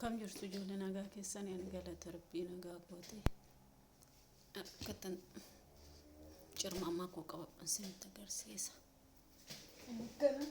Kam jirtu ijoollee nagaa keessanii ani galata rabbii nagaa goote akkatan cirmaamaa koo qabadhan isinitti agarsiisa. Akkana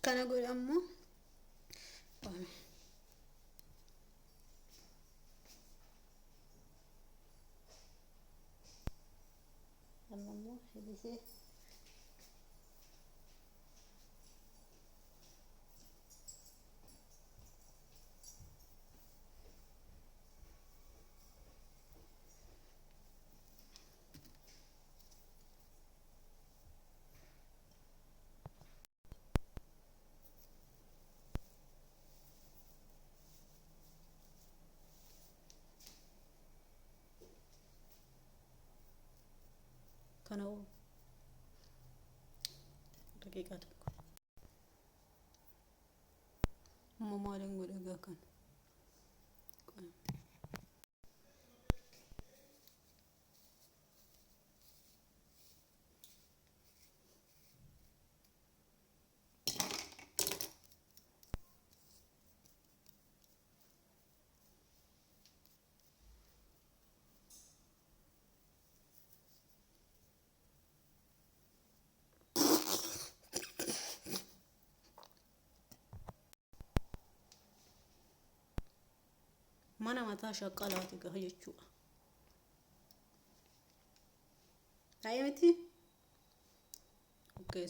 kana godhamu ammoo hedisee kana daqiiqaa tokko ammoo maaliin godha kan mana mataa shaqqalaati gaha jechuudha. Taa'ee miti? Okay.